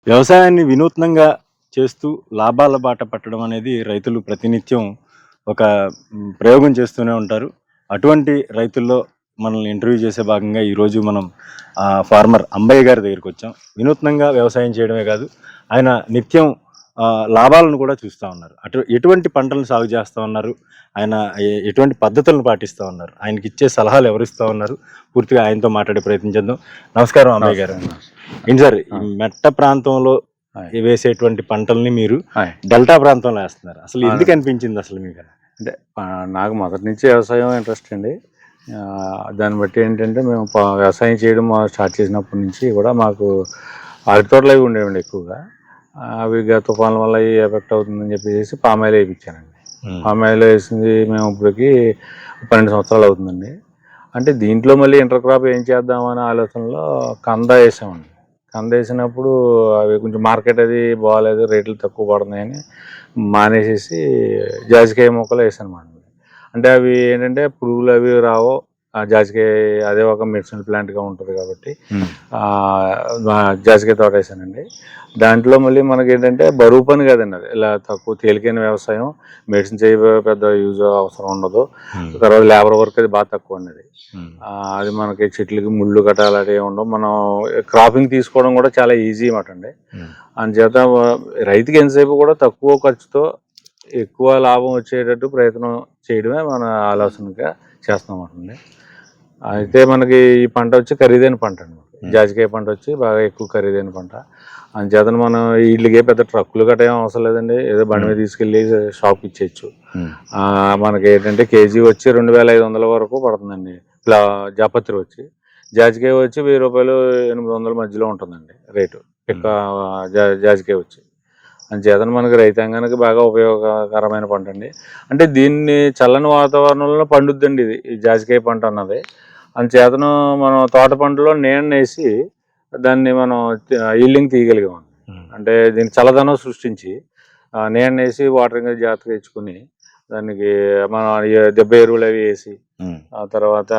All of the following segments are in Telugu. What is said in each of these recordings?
వ్యవసాయాన్ని వినూత్నంగా చేస్తూ లాభాల బాట పట్టడం అనేది రైతులు ప్రతినిత్యం ఒక ప్రయోగం చేస్తూనే ఉంటారు. అటువంటి రైతుల్లో మనల్ని ఇంటర్వ్యూ చేసే భాగంగా ఈరోజు మనం ఫార్మర్ అంబయ్య గారి దగ్గరికి వచ్చాం. వినూత్నంగా వ్యవసాయం చేయడమే కాదు, ఆయన నిత్యం లాభాలను కూడా చూస్తూ ఉన్నారు. ఎటువంటి పంటలను సాగు చేస్తూ ఉన్నారు, ఆయన ఎటువంటి పద్ధతులను పాటిస్తూ ఉన్నారు, ఆయనకి ఇచ్చే సలహాలు ఎవరిస్తూ ఉన్నారు, పూర్తిగా ఆయనతో మాట్లాడే ప్రయత్నం చేద్దాం. నమస్కారం అంబయ్య గారు. ఏంటి సార్, ఈ మెట్ట ప్రాంతంలో వేసేటువంటి పంటల్ని మీరు డెల్టా ప్రాంతంలో వేస్తున్నారు, అసలు ఎందుకు అనిపించింది అసలు మీకు? అంటే నాకు మొదటి నుంచి వ్యవసాయం ఇంట్రెస్ట్ అండి. దాన్ని బట్టి ఏంటంటే మేము వ్యవసాయం చేయడం స్టార్ట్ చేసినప్పటి నుంచి కూడా మాకు అరటి తోటలు అవి ఉండేవండి ఎక్కువగా. అవి తుఫాన్ల వల్ల ఎఫెక్ట్ అవుతుందని చెప్పేసి పామాయిల్ వేయించానండి. పామాయిల్ వేసింది మేము ఇప్పటికి 12 సంవత్సరాలు అవుతుందండి. అంటే దీంట్లో మళ్ళీ ఇంటర్ క్రాప్ ఏం చేద్దామనే ఆలోచనలో కంద వేసామండి. కంద వేసినప్పుడు అవి కొంచెం మార్కెట్ అది బాగాలేదు, రేట్లు తక్కువ పడుతున్నాయని మానేసేసి జాజికాయ మొక్కలు వేసాను. అంటే అవి ఏంటంటే పురుగులు అవి రావో, జాజికాయ అదే ఒక మెడిసినల్ ప్లాంట్గా ఉంటుంది కాబట్టి జాజికాయ తోట వేసానండి. దాంట్లో మళ్ళీ మనకి ఏంటంటే బరువు పని కదండి, అది ఇలా తక్కువ తేలికైన వ్యవసాయం, మెడిసిన్ పెద్ద యూజ్ అవసరం ఉండదు. తర్వాత లేబర్ వర్క్ అది బాగా తక్కువ అండి. అది మనకి చెట్లకి ముళ్ళు కట్టాలి అలాంటివి ఉండవు. మనం క్రాపింగ్ తీసుకోవడం కూడా చాలా ఈజీ అన్నమాట అండి. అందుచేత రైతుకి ఎంతసేపు కూడా తక్కువ ఖర్చుతో ఎక్కువ లాభం వచ్చేటట్టు ప్రయత్నం చేయడమే మన ఆలోచనగా చేస్తామండి. అయితే మనకి ఈ పంట వచ్చి ఖరీదైన పంట అండి. జాజికాయ పంట వచ్చి బాగా ఎక్కువ ఖరీదైన పంట. అందుచేత మనం వీళ్ళకే పెద్ద ట్రక్కులు గట్రా ఏం అవసరం లేదండి, ఏదో బండి మీద తీసుకెళ్ళి షాప్కి ఇచ్చేయచ్చు. మనకి ఏంటంటే కేజీ వచ్చి 2500 వరకు పడుతుందండి. జాపత్రి వచ్చి, జాజికాయ వచ్చి 1000 రూపాయలు 800 మధ్యలో ఉంటుందండి రేటు జాజికాయ వచ్చి. అందుచేత మనకి రైతాంగానికి బాగా ఉపయోగకరమైన పంట అండి. అంటే దీన్ని చల్లని వాతావరణంలో పండుద్దండి ఇది, ఈ జాజికాయ పంట అన్నది. అందుచేతను మనం తోట పంటలో నీడనేసి దాన్ని మనం ఈల్డింగ్ తీయగలిగాం. అంటే దీన్ని చల్లదనం సృష్టించి నీడనేసి వాటరింగ్ జాగ్రత్తగా ఇచ్చుకుని దానికి మనం దెబ్బ ఎరువులు అవి వేసి, ఆ తర్వాత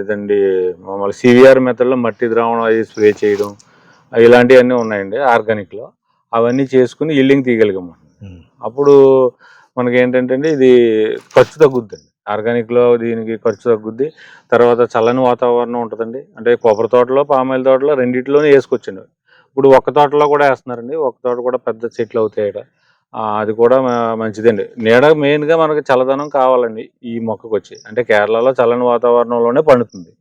ఇదండి మమ్మల్ని సివిఆర్ మెథడ్లో మట్టి ద్రావణం అవి స్ప్రే చేయడం, ఇలాంటివన్నీ ఉన్నాయండి ఆర్గానిక్లో. అవన్నీ చేసుకుని ఈల్డింగ్ తీయగలిగాము. అప్పుడు మనకి ఏంటంటే ఇది ఖర్చు తగ్గుద్దండి. ఆర్గానిక్లో దీనికి ఖర్చు తగ్గుద్ది. తర్వాత చల్లని వాతావరణం ఉంటుందండి. అంటే కొబ్బరి తోటలో, పామాయిల్ తోటలో రెండింటిలోనే వేసుకోవచ్చండి. ఇప్పుడు ఒక్క తోటలో కూడా వేస్తున్నారండి. ఒక్క తోట కూడా పెద్ద చెట్లు అవుతాయట, అది కూడా మంచిదండి. నీడ మెయిన్గా మనకి చల్లదనం కావాలండి ఈ మొక్కకు వచ్చి. అంటే కేరళలో చల్లని వాతావరణంలోనే పండుతుంది.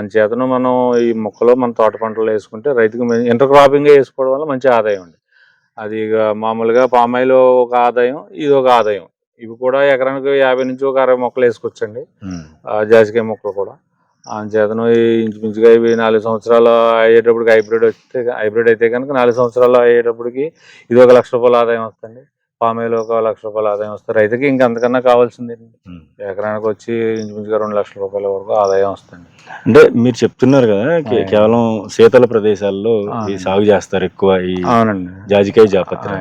అందుచేతను మనం ఈ మొక్కలో మన తోట పంటలు వేసుకుంటే రైతుకి ఇంటర్ క్రాపింగ్గా వేసుకోవడం వల్ల మంచి ఆదాయం అండి. అది మామూలుగా పామాయిల్ ఒక ఆదాయం, ఇది ఒక ఆదాయం. ఇవి కూడా ఎకరానికి 50 నుంచి ఒక 60 మొక్కలు వేసుకోవచ్చండి, జాజికాయ మొక్కలు కూడా. అందుచేతను ఇంచుమించుగా ఇవి 4 సంవత్సరాలు అయ్యేటప్పటికి హైబ్రిడ్ అయితే కనుక 4 సంవత్సరాలు అయ్యేటప్పటికి ఇది 1 లక్ష రూపాయల ఆదాయం వస్తుంది. పామాయిల్ 1 లక్ష రూపాయల ఆదాయం వస్తుంది. రైతుకి ఇంకా అంతకన్నా కావాల్సింది ఎకరానికి వచ్చి ఇంచుమించుగా 2 లక్షల రూపాయల వరకు ఆదాయం వస్తుంది. అంటే మీరు చెప్తున్నారు కదా, కేవలం శీతల ప్రదేశాల్లో సాగు చేస్తారు ఎక్కువ ఈ జాజికాయ, జాపత్రి.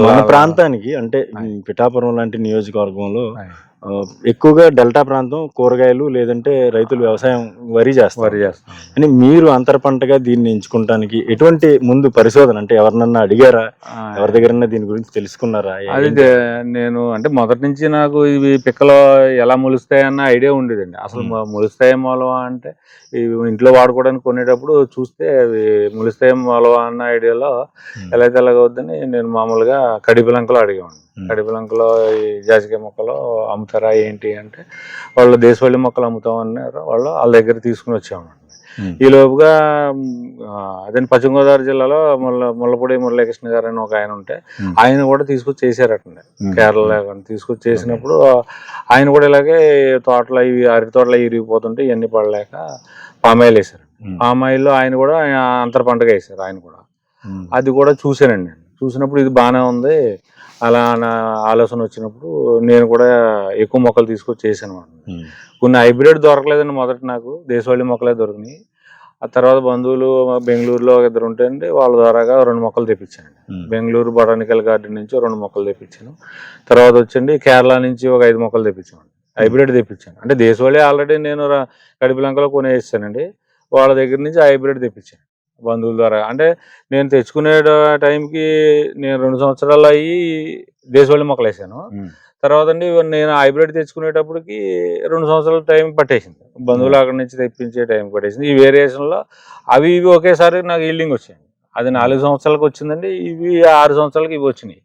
మన ప్రాంతానికి అంటే పిఠాపురం లాంటి నియోజకవర్గంలో ఎక్కువగా డెల్టా ప్రాంతం కూరగాయలు, లేదంటే రైతులు వ్యవసాయం వరి చేస్తారు. అని మీరు అంతర పంటగా దీన్ని ఎంచుకోవడానికి ఎటువంటి ముందు పరిశోధన, అంటే ఎవరినన్నా అడిగారా, ఎవరి దగ్గర దీని గురించి తెలుసుకున్నారా? అది నేను అంటే మొదటి నుంచి నాకు ఇవి పిక్కలు ఎలా మొలుస్తాయన్న ఐడియా ఉండేదండి. అసలు మొలుస్తాయో మొలవా అంటే ఇంట్లో వాడుకోవడానికి కొనేటప్పుడు చూస్తే అవి మొలుస్తాయో మొలవా అన్న ఐడియాలో ఎలా అయితే ఎలాగవుద్దని నేను మామూలుగా కడిపిలంకలో అడిగాను. కడిపిలంకలో ఈ జాజికాయ మొక్కలు అమ్ముతారా ఏంటి అంటే, వాళ్ళు దేశవాళీ మొక్కలు అమ్ముతామన్నారు. వాళ్ళ దగ్గర తీసుకుని వచ్చామండి. ఈ లోపుగా అదే పశ్చిమ గోదావరి జిల్లాలో ముల్లపూడి మురళీకృష్ణ గారు అని ఒక ఆయన ఉంటే, ఆయన కూడా తీసుకొచ్చి చేశారటండి. కేరళ తీసుకొచ్చి చేసినప్పుడు ఆయన కూడా ఇలాగే తోటలో ఇవి అరటి తోటలో ఇరిగిపోతుంటే ఇవన్నీ పడలేక పామాయిల్ వేశారు. పామాయిల్లో ఆయన కూడా అంతర పంటగా వేశారు ఆయన కూడా. అది కూడా చూశానండి. చూసినప్పుడు ఇది బాగానే ఉంది, అలా నా ఆలోచన వచ్చినప్పుడు నేను కూడా ఎక్కువ మొక్కలు తీసుకొచ్చి చేశాను. కొన్ని హైబ్రిడ్ దొరకలేదండి మొదట, నాకు దేశవాళీ మొక్కలే దొరికినాయి. ఆ తర్వాత బంధువులు బెంగళూరులో 2 ఉంటాయండి, వాళ్ళ ద్వారాగా 2 మొక్కలు తెప్పించాను. బెంగళూరు బొటానికల్ గార్డెన్ నుంచి 2 మొక్కలు తెప్పించాను. తర్వాత వచ్చండి కేరళ నుంచి ఒక 5 మొక్కలు తెప్పించాను, హైబ్రిడ్ తెప్పించాను. అంటే దేశవాళీ ఆల్రెడీ నేను కడిపిలంకలో కొనేసానండి, వాళ్ళ దగ్గర నుంచి హైబ్రిడ్ తెప్పించాను. బంధువుల ద్వారా. అంటే నేను తెచ్చుకునే టైంకి నేను 2 సంవత్సరాలు అయ్యి దేశవాళీ మొక్కలు వేసాను. తర్వాత అండి నేను హైబ్రిడ్ తెచ్చుకునేటప్పటికి 2 సంవత్సరాల టైం పట్టేసింది. బంధువులు అక్కడి నుంచి తెప్పించే టైం పట్టేసింది. ఈ వేరియేషన్లో అవి ఇవి ఒకేసారి నాకు ఈల్డింగ్ వచ్చాయి. అది 4 సంవత్సరాలకు వచ్చిందండి, ఇవి 6 సంవత్సరాలకి ఇవి వచ్చినాయి.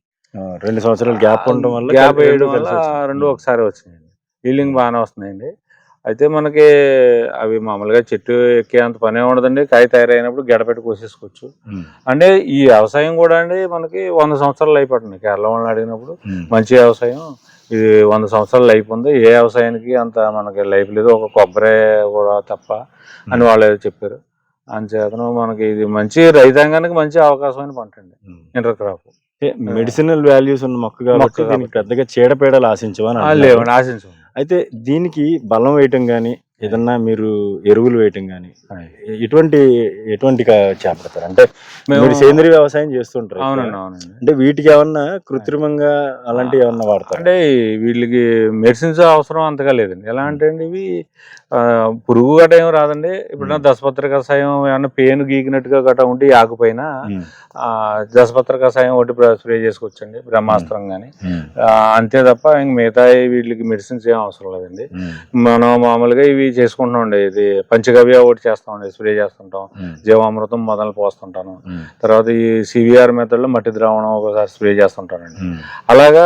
2 సంవత్సరాలు గ్యాప్ ఉండడం వల్ల గ్యాప్ వేయడం వల్ల 2 ఒకసారి వచ్చినాయండి. ఈల్డింగ్ బాగానే వస్తున్నాయండి. అయితే మనకి అవి మామూలుగా చెట్టు ఎక్కేంత పనే ఉండదండి. కాయ తయారైనప్పుడు గెడపెట్టి కోసేసుకోవచ్చు. అంటే ఈ వ్యవసాయం కూడా అండి మనకి 100 సంవత్సరాలు అయిపోతుంది. కేరళ వాళ్ళని అడిగినప్పుడు మంచి వ్యవసాయం ఇది 100 సంవత్సరాలు లైఫ్ ఉంది, ఏ వ్యవసాయానికి అంత మనకి లైఫ్ లేదు, ఒక కొబ్బరి కూడా తప్ప అని వాళ్ళు చెప్పారు. అంచేతను మనకి ఇది మంచి రైతాంగానికి మంచి అవకాశమైన పంట అండి ఇంటర్ క్రాప్. మెడిసినల్ వాల్యూస్ ఉన్న మొక్క కాబట్టి దీనికి పెద్దగా చీడపీడలు ఆశించవని లేవండి, ఆశించు. అయితే దీనికి బలం వేయటం కానీ ఏదన్నా మీరు ఎరువులు వేయటం కానీ ఎటువంటి చేపడతారు? అంటే మీరు సేంద్రీయ వ్యవసాయం చేస్తుంటారు. అవునండి, అవునండి. అంటే వీటికి ఏమన్నా కృత్రిమంగా అలాంటివి ఏమన్నా వాడతారు? అంటే వీళ్ళకి మెడిసిన్స్ అవసరం అంతగా లేదండి. ఎలా అంటే అండి ఇవి పురుగు గట్ట ఏం రాదండి. ఇప్పుడు దశపత్ర కషాయం ఏమన్నా పేను గీకినట్టుగా గట్రా ఉంటే ఆకుపైన దశపత్ర కషాయం ఒకటి స్ప్రే చేసుకోవచ్చండి, బ్రహ్మాస్త్రం కానీ. అంతే తప్ప ఇంక మిగతా వీళ్ళకి మెడిసిన్స్ ఏం అవసరం లేదండి. మనం మామూలుగా ఇవి చేసుకుంటున్నాం అండి. ఇది పంచగవ్య ఒకటి చేస్తామండి, స్ప్రే చేస్తుంటాం. జీవామృతం మొదలు పోస్తుంటాను. తర్వాత ఈ సివిఆర్ మెథడ్ లో మట్టి ద్రావణం ఒకసారి స్ప్రే చేస్తుంటానండి. అలాగా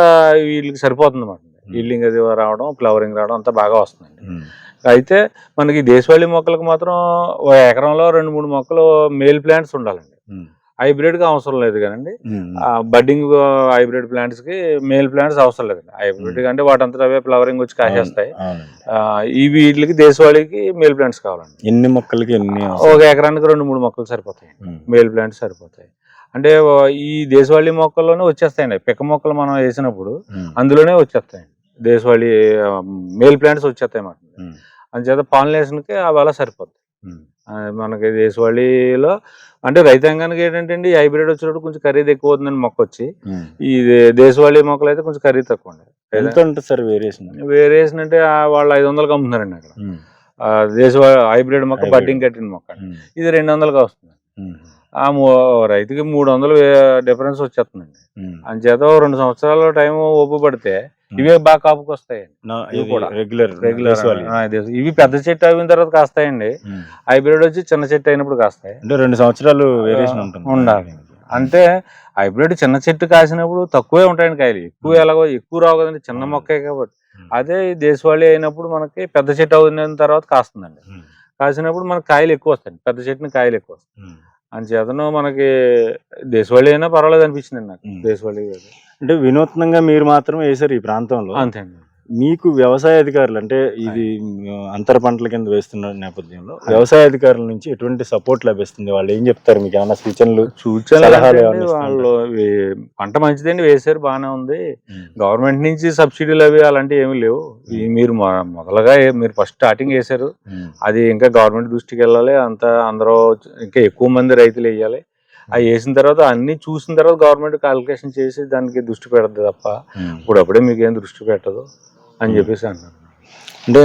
వీళ్ళకి సరిపోతుంది అన్నమాట. ఈల్డింగ్ అది రావడం, ఫ్లవరింగ్ రావడం అంతా బాగా వస్తుందండి. అయితే మనకి దేశవాళీ మొక్కలకు మాత్రం ఎకరంలో 2-3 మొక్కలు మేల్ ప్లాంట్స్ ఉండాలండి. హైబ్రిడ్ గా అవసరం లేదు కానండి. బడ్డింగ్ హైబ్రిడ్ ప్లాంట్స్ కి మేల్ ప్లాంట్స్ అవసరం లేదండి. హైబ్రిడ్ అంటే వాటంతా అవే ఫ్లవరింగ్ వచ్చి కాసేస్తాయి. ఇవి వీటికి దేశవాళీకి మేల్ ప్లాంట్స్ కావాలండి. ఎన్ని మొక్కలకి ఒక ఎకరానికి 2-3 మొక్కలు సరిపోతాయి, మేల్ ప్లాంట్స్ సరిపోతాయి. అంటే ఈ దేశవాళీ మొక్కల్లోనే వచ్చేస్తాయండి. పిక్క మొక్కలు మనం వేసినప్పుడు అందులోనే వచ్చేస్తాయండి దేశవాళీ మేల్ ప్లాంట్స్ వచ్చేస్తాయి మాట. అందుచేత పాలినేషన్కి అవి అలా సరిపోతాయి మనకి దేశవాళీలో. అంటే రైతాంగానికి ఏంటంటే అండి హైబ్రిడ్ వచ్చినప్పుడు కొంచెం ఖరీదు ఎక్కువ అవుతుందండి మొక్క వచ్చి. ఈ దేశవాళీ మొక్కలు అయితే కొంచెం ఖరీదు తక్కువ అండి. వేరియేషన్ అంటే వాళ్ళు 500కి అమ్ముతున్నారండి అక్కడ. దేశవాళీ హైబ్రిడ్ మొక్క బడ్డింగ్ కట్టిన మొక్క ఇది 200కి వస్తుంది. రైతుకి 300 డిఫరెన్స్ వచ్చేస్తుందండి. అంచేత 2 సంవత్సరాల టైం ఓపు పడితే ఇవే బాగా కాపుకి వస్తాయండి. రెగ్యులర్ ఇవి పెద్ద చెట్టు అయిన తర్వాత కాస్తాయండి. హైబ్రిడ్ వచ్చి చిన్న చెట్టు అయినప్పుడు కాస్తాయి. అంటే 2 సంవత్సరాలు ఉండాలి. అంటే హైబ్రిడ్ చిన్న చెట్టు కాసినప్పుడు తక్కువే ఉంటాయండి కాయలు. ఎక్కువ రావు కదండి, చిన్న మొక్కే కాబట్టి. అదే దేశవాళీ అయినప్పుడు మనకి పెద్ద చెట్టు అయిన తర్వాత కాస్తుందండి. కాసినప్పుడు మనకి కాయలు ఎక్కువ వస్తాయండి, పెద్ద చెట్టుని కాయలు ఎక్కువ వస్తాయి. అంచేతను మనకి దేశవాళీ అయినా పర్వాలేదు అనిపించింది నాకు. దేశవాళీ అంటే వినూత్నంగా మీరు మాత్రం వేసారు ఈ ప్రాంతంలో. అంతే అండి. మీకు వ్యవసాయ అధికారులు అంటే ఇది అంతర పంటల కింద వేస్తున్న నేపథ్యంలో వ్యవసాయ అధికారుల నుంచి ఎటువంటి సపోర్ట్ లభిస్తుంది? వాళ్ళు ఏం చెప్తారు మీకు? ఏమైనా సూచనలు వాళ్ళు పంట మంచిదండి, వేసారు బాగానే ఉంది, గవర్నమెంట్ నుంచి సబ్సిడీలు అవి అలాంటివి ఏమీ లేవు. మీరు మొదలుగా మీరు ఫస్ట్ స్టార్టింగ్ వేసారు, అది ఇంకా గవర్నమెంట్ దృష్టికి వెళ్ళాలి. అంతా అందరూ ఇంకా ఎక్కువ మంది రైతులు వేయాలి. అవి వేసిన తర్వాత అన్ని చూసిన తర్వాత గవర్నమెంట్ కాలిక్యులేషన్ చేసి దానికి దృష్టి పెడదు తప్ప ఇప్పుడప్పుడే మీకేం దృష్టి పెట్టదు అని చెప్పేసి అన్నారు. అంటే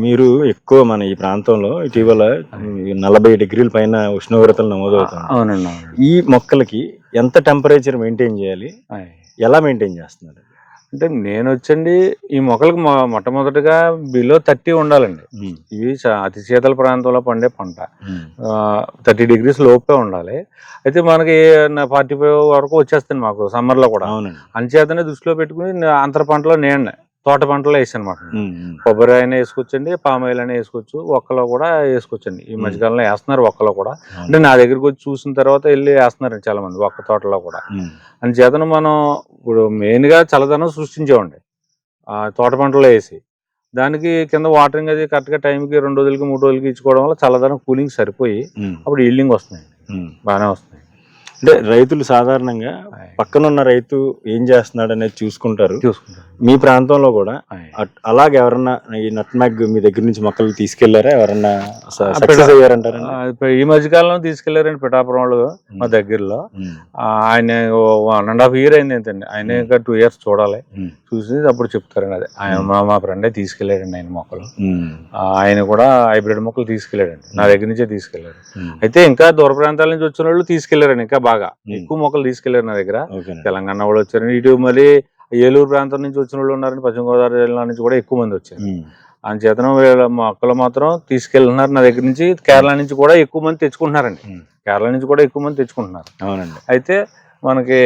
మీరు ఎక్కువ మన ఈ ప్రాంతంలో ఇటీవల 40 డిగ్రీల పైన ఉష్ణోగ్రతలు నమోదవుతుంది. అవునండి. ఈ మొక్కలకి ఎంత టెంపరేచర్ మెయింటైన్ చేయాలి, ఎలా మెయింటైన్ చేస్తున్నారు? అంటే నేను వచ్చండి ఈ మొక్కలకు మొట్టమొదటిగా బిలో 30 ఉండాలండి. ఇవి అతి శీతల ప్రాంతంలో పండే పంట. 30 degrees లోపే ఉండాలి. అయితే మనకి 45 వరకు వచ్చేస్తుంది మాకు సమ్మర్ లో కూడా. అంచేతనే దృష్టిలో పెట్టుకుని అంతర పంటలో నేను తోట పంటలో వేసాను అనమాట. కొబ్బరి అయినా వేసుకోవచ్చండి, పామాయిల్ అయినా వేసుకోవచ్చు, ఒక్కలో కూడా వేసుకోవచ్చండి. ఈ మధ్యకాలంలో వేస్తున్నారు ఒక్కలో కూడా. అంటే నా దగ్గరికి వచ్చి చూసిన తర్వాత వెళ్ళి వేస్తున్నారండి చాలా మంది ఒక్క తోటలో కూడా. అందుచేతను మనం ఇప్పుడు మెయిన్ గా చల్లదనం సృష్టించామండి తోట పంటలో వేసి. దానికి కింద వాటరింగ్ అది కరెక్ట్ గా టైంకి 2 రోజులకి 3 రోజులకి ఇచ్చుకోవడం వల్ల చల్లదనం కూలింగ్ సరిపోయి అప్పుడు ఈల్డింగ్ వస్తున్నాయి, బాగానే వస్తున్నాయి. అంటే రైతులు సాధారణంగా పక్కనున్న రైతు ఏం చేస్తున్నాడు అనేది చూసుకుంటారు. మీ ప్రాంతంలో కూడా అలాగే ఎవరన్నా ఈ నట్మ్యాగ్ మీ దగ్గర నుంచి మొక్కలు తీసుకెళ్లారా? ఎవరన్నా సక్సెస్ అయ్యారంటారా? ఈ మధ్యకాలంలో తీసుకెళ్లారండి పిఠాపురం వాళ్ళు మా దగ్గరలో. ఆయన 1.5 year అయింది ఏంటండి. ఆయన ఇంకా 2 years చూడాలి, చూసి అప్పుడు చెప్తారండి. అదే ఆయన మా ఫ్రెండే తీసుకెళ్లాడండి ఆయన మొక్కలు. ఆయన కూడా హైబ్రిడ్ మొక్కలు తీసుకెళ్లాడండి, నా దగ్గర నుంచే తీసుకెళ్లాడు. అయితే ఇంకా దూర ప్రాంతాల నుంచి వచ్చిన వాళ్ళు తీసుకెళ్లారండి, ఇంకా బాగా ఎక్కువ మొక్కలు తీసుకెళ్లారు నా దగ్గర. తెలంగాణ వాళ్ళు వచ్చారండి, ఇటు మళ్ళీ ఏలూరు ప్రాంతం నుంచి వచ్చిన వాళ్ళు ఉన్నారండి, పశ్చిమ గోదావరి జిల్లా నుంచి కూడా ఎక్కువ మంది వచ్చారు. అంచేతను వీళ్ళ మొక్కలు మాత్రం తీసుకెళ్తున్నారు నా దగ్గర నుంచి. కేరళ నుంచి కూడా ఎక్కువ మంది తెచ్చుకుంటున్నారండి, కేరళ నుంచి కూడా ఎక్కువ మంది తెచ్చుకుంటున్నారు. అవునండి. అయితే మనకి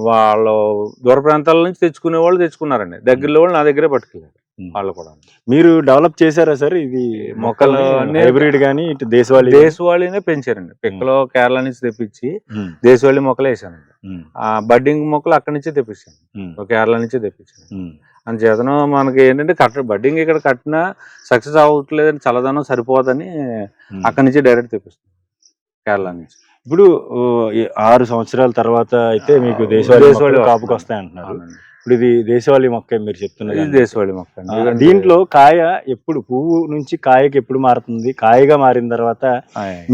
వాళ్ళు దూర ప్రాంతాల నుంచి తెచ్చుకునే వాళ్ళు తెచ్చుకున్నారండి, దగ్గరలో వాళ్ళు నా దగ్గరే పట్టుకెళ్ళారు వాళ్ళు కూడా. మీరు డెవలప్ చేశారా సార్ ఇది మొక్కలు? హైబ్రిడ్ గానీ ఇటు దేశవాళీనే పెంచారండి. పిక్కలో కేరళ నుంచి తెప్పించి దేశవాళీ మొక్కలు వేసానండి. ఆ బడ్డింగ్ మొక్కలు అక్కడి నుంచే తెప్పించాను, కేరళ నుంచే తెప్పించాను. అందుచేతను మనకి ఏంటంటే బడ్డింగ్ ఇక్కడ కట్టినా సక్సెస్ అవ్వట్లేదని, చల్లదనం సరిపోదని అక్కడి నుంచి డైరెక్ట్ తెప్పిస్తాం కేరళ నుంచి. ఇప్పుడు 6 సంవత్సరాల తర్వాత అయితే మీకు దేశవాళీ కాపుకి వస్తాయి అంటున్నారు. ఇప్పుడు ఇది దేశవాళీ మొక్క మీరు చెప్తున్నారు. ఇది దేశవాళీ మొక్క. దీంట్లో కాయ ఎప్పుడు పువ్వు నుంచి కాయకి ఎప్పుడు మారుతుంది? కాయగా మారిన తర్వాత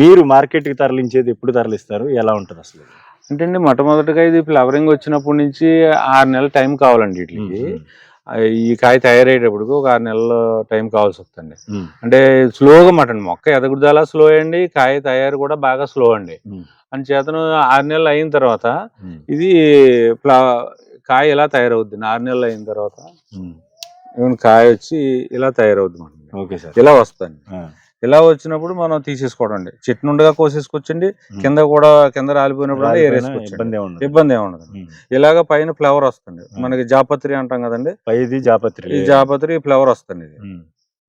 మీరు మార్కెట్ కి తరలించేది ఎప్పుడు తరలిస్తారు? ఎలా ఉంటుంది అసలు? అంటే అండి, మొట్టమొదటిగా ఇది ఫ్లవరింగ్ వచ్చినప్పటి నుంచి 6 నెలల టైం కావాలండి వీటికి. ఈ కాయ తయారయ్యేటప్పుడు ఒక 6 నెలల టైం కావాల్సి వస్తుంది. అంటే స్లోగా మటండి, మొక్క ఎదగుదల స్లో అండి, కాయ తయారు కూడా బాగా స్లో అండి. అందుచేతను 6 నెలలు అయిన తర్వాత ఇది కాయ ఇలా తయారవుద్ది. 6 నెలలు అయిన తర్వాత కాయ వచ్చి ఇలా తయారవుద్ది, ఇలా వస్తుంది. ఇలా వచ్చినప్పుడు మనం తీసేసుకోవడం అండి, చెట్టు నుండిగా కోసేసుకోవచ్చండి, కింద రాలిపోయినప్పుడు ఇబ్బంది ఏముండదు. ఇలాగ పైన ఫ్లవర్ వస్తుంది, మనకి జాపత్రి అంటాం కదండి, ఈ జాపత్రి ఫ్లవర్ వస్తుంది.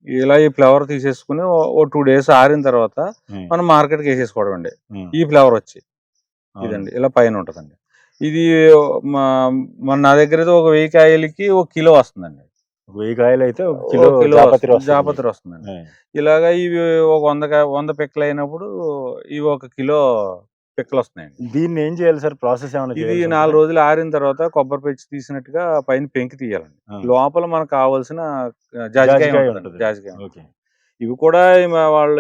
ఇలా ఈ ఫ్లవర్ తీసేసుకుని ఓ 2 days ఆరిన తర్వాత మనం మార్కెట్కి వేసేసుకోవడం అండి. ఈ ఫ్లవర్ వచ్చి ఇదండి ఇలా పైన ఉంటుందండి. ఇది నా దగ్గర ఒక 1000 కాయలకి 1 kilo వస్తుందండి. 1000 కాయలు అయితే జాపత్రి వస్తుందండి. ఇలాగా ఇవి ఒక 100 పిక్కలు అయినప్పుడు ఇవి 1 kilo పిక్కలు వస్తున్నాయండి. దీన్ని ఏం చేయాలి సార్? ప్రాసెస్ ఏమైనా? ఇది 4 రోజులు ఆరిన తర్వాత కొబ్బరి పెంచి తీసినట్టుగా పైన పెంకి తీయాలండి. లోపల మనకు కావాల్సిన జాజికాయ. ఇవి కూడా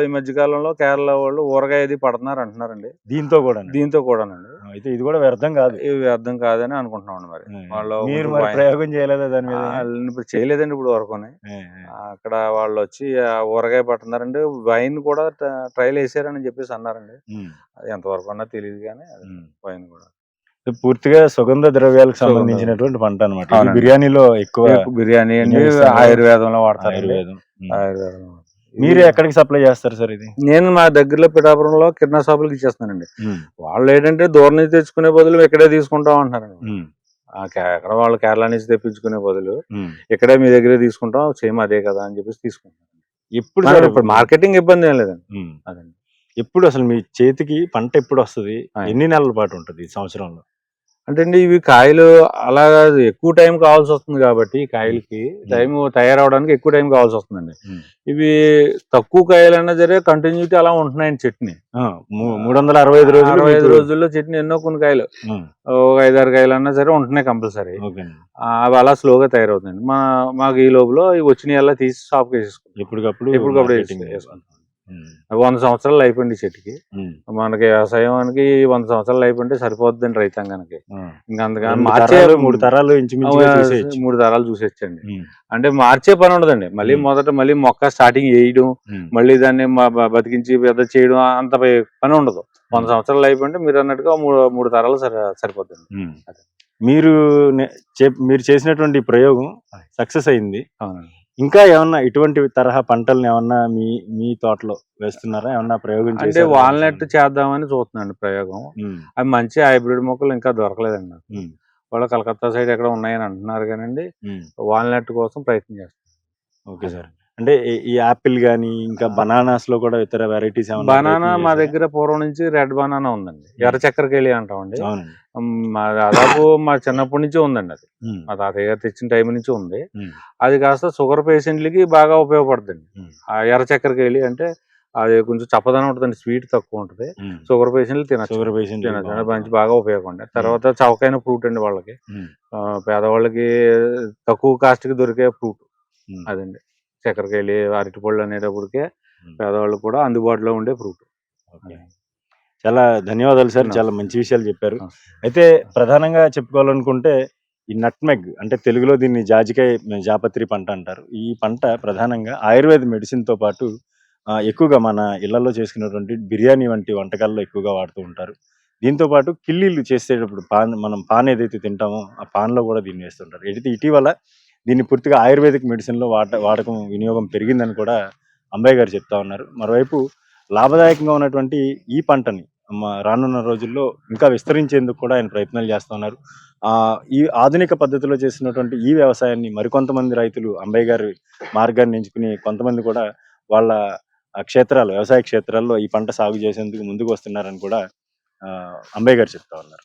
ఈ మధ్యకాలంలో కేరళ వాళ్ళు ఊరగాయ అది పడుతున్నారు అంటున్నారండి. దీంతో కూడానండి. అయితే ఇది కూడా వ్యర్థం కాదు, ఇవి వ్యర్థం కాదని అనుకుంటున్నాం. మరి వాళ్ళు ప్రయోగం చేయలేదా దాని మీద? ఇప్పుడు చేయలేదండి ఇప్పుడు వరకు. అక్కడ వాళ్ళు వచ్చి ఊరగాయ పడుతున్నారండి, వైన్ కూడా ట్రైల్ వేసారని చెప్పేసి అన్నారండి. అది ఎంతవరకు అన్నా తెలియదు కానీ వైన్ కూడా పూర్తిగా సుగంధ ద్రవ్యాలకు సంబంధించినటువంటి పంట అనమాట. బిర్యానీలో ఎక్కువ బిర్యానీ అండి, ఆయుర్వేదంలో వాడతారు. ఆయుర్వేదం. మీరు ఎక్కడికి సప్లై చేస్తారు సార్ ఇది? నేను మా దగ్గరలో పిఠాపురంలో కిరాణా షాపులకి ఇచ్చేస్తానండి. వాళ్ళు ఏంటంటే దూరం నుంచి తెచ్చుకునే బదులు ఇక్కడే తీసుకుంటాం అంటున్నారండి. అక్కడ వాళ్ళు కేరళ నుంచి తెప్పించుకునే బదులు ఇక్కడే మీ దగ్గరే తీసుకుంటాం, సేమ్ అదే కదా అని చెప్పేసి తీసుకుంటాం. ఇప్పుడు మార్కెటింగ్ ఇబ్బంది ఏం లేదండి. అదండి. ఎప్పుడు అసలు మీ చేతికి పంట ఎప్పుడు వస్తుంది? ఎన్ని నెలల పాటు ఉంటుంది సంవత్సరంలో? అంటే అండి, ఇవి కాయలు అలాగా ఎక్కువ టైం కావాల్సి వస్తుంది కాబట్టి కాయలకి టైం తయారవడానికి ఎక్కువ టైం కావాల్సి వస్తుందండి. ఇవి తక్కువ కాయలన్నా సరే కంటిన్యూటీ అలా ఉంటున్నాయండి. చట్నీ 365 రోజుల్లో చట్నీ ఎన్నో కొన్ని కాయలు, ఒక 5-6 కాయలు అన్నా సరే ఉంటున్నాయి కంపల్సరీ. అవి అలా స్లోగా తయారవుతున్నాయండి. మాకు ఈ లోపల వచ్చిన అలా తీసి షాప్కి వేసేసుకుంటాం, ఎప్పటికప్పుడు వేసుకుంటాం. 100 సంవత్సరాలు అయిపోయింది చెట్టుకి. మనకి వ్యవసాయానికి 100 సంవత్సరాలు అయిపోయింటే సరిపోతుందండి రైతాంగానికి. ఇంకా అందుకని మార్చే 3 తరాలు చూసేచ్చండి. అంటే మార్చే పని ఉండదండి. మళ్ళీ మొక్క స్టార్టింగ్ వేయడం, మళ్ళీ దాన్ని బతికించి పెద్ద చేయడం అంత పని ఉండదు. 100 సంవత్సరాలు అయిపోయింటే మీరు అన్నట్టుగా 3 తరాలు సరిపోతుంది. మీరు చేసినటువంటి ప్రయోగం సక్సెస్ అయింది. ఇంకా ఏమన్నా ఇటువంటి తరహా పంటలను ఏమన్నా మీ తోటలో వేస్తున్నారా? ఏమన్నా ప్రయోగం అంటే వాల్నట్ చేద్దామని చూస్తున్నాండి ప్రయోగం. అవి మంచి హైబ్రిడ్ మొక్కలు ఇంకా దొరకలేదండి నాకు. వాళ్ళు కలకత్తా సైడ్ ఎక్కడ ఉన్నాయని అంటున్నారు కానండి, వాల్నట్ కోసం ప్రయత్నం చేస్తాను. Okay sir. అంటే ఈ యాపిల్ గానీ ఇంకా బనానాస్ లో కూడా ఇతర వెరైటీస్? బనానా మా దగ్గర పూర్వం నుంచి రెడ్ బనానా ఉందండి, ఎర్ర చక్కెరకేళి అంటామండి. దాదాపు మా చిన్నప్పటి నుంచి ఉందండి. అది మా తాతయ్య గారు తెచ్చిన టైం నుంచి ఉంది. అది కాస్త షుగర్ పేషెంట్లకి బాగా ఉపయోగపడుతుంది. ఆ ఎర్ర చక్కెరకేళి అంటే అది కొంచెం చప్పదనం ఉంటుందండి, స్వీట్ తక్కువ ఉంటుంది. షుగర్ పేషెంట్లు తినచ్చు, షుగర్ పేషెంట్ తినచ్చు, మంచి బాగా ఉపయోగం అండి. తర్వాత చవకైన ఫ్రూట్ అండి వాళ్ళకి, పేదవాళ్ళకి తక్కువ కాస్ట్కి దొరికే ఫ్రూట్ అదండి. చక్కెరకేళి, అరటిపళ్ళు అనేటప్పటికే పేదవాళ్ళకి కూడా అందుబాటులో ఉండే ఫ్రూట్. చాలా ధన్యవాదాలు సార్, చాలా మంచి విషయాలు చెప్పారు. అయితే ప్రధానంగా చెప్పుకోవాలనుకుంటే ఈ నట్మెగ్ అంటే తెలుగులో దీన్ని జాపత్రి పంట అంటారు. ఈ పంట ప్రధానంగా ఆయుర్వేద మెడిసిన్తో పాటు ఎక్కువగా మన ఇళ్లలో చేసుకునేటువంటి బిర్యానీ వంటి వంటకాల్లో ఎక్కువగా వాడుతూ ఉంటారు. దీంతో పాటు కిల్లీలు చేసేటప్పుడు మనం పాన్ ఏదైతే తింటామో ఆ పాన్లో కూడా దీన్ని వేస్తుంటారు. అయితే ఇటీవల దీన్ని పూర్తిగా ఆయుర్వేదిక్ మెడిసిన్లో వాడకం వినియోగం పెరిగిందని కూడా అంబయ్య గారు చెప్తా ఉన్నారు. మరోవైపు లాభదాయకంగా ఉన్నటువంటి ఈ పంటని రానున్న రోజుల్లో ఇంకా విస్తరించేందుకు కూడా ఆయన ప్రయత్నాలు చేస్తూ ఉన్నారు. ఈ ఆధునిక పద్ధతిలో చేసినటువంటి ఈ వ్యవసాయాన్ని మరికొంతమంది రైతులు అంబయ్య గారి మార్గాన్ని ఎంచుకుని కొంతమంది కూడా వాళ్ళ వ్యవసాయ క్షేత్రాల్లో ఈ పంట సాగు చేసేందుకు ముందుకు వస్తున్నారని కూడా అంబయ్య గారు చెప్తా ఉన్నారు.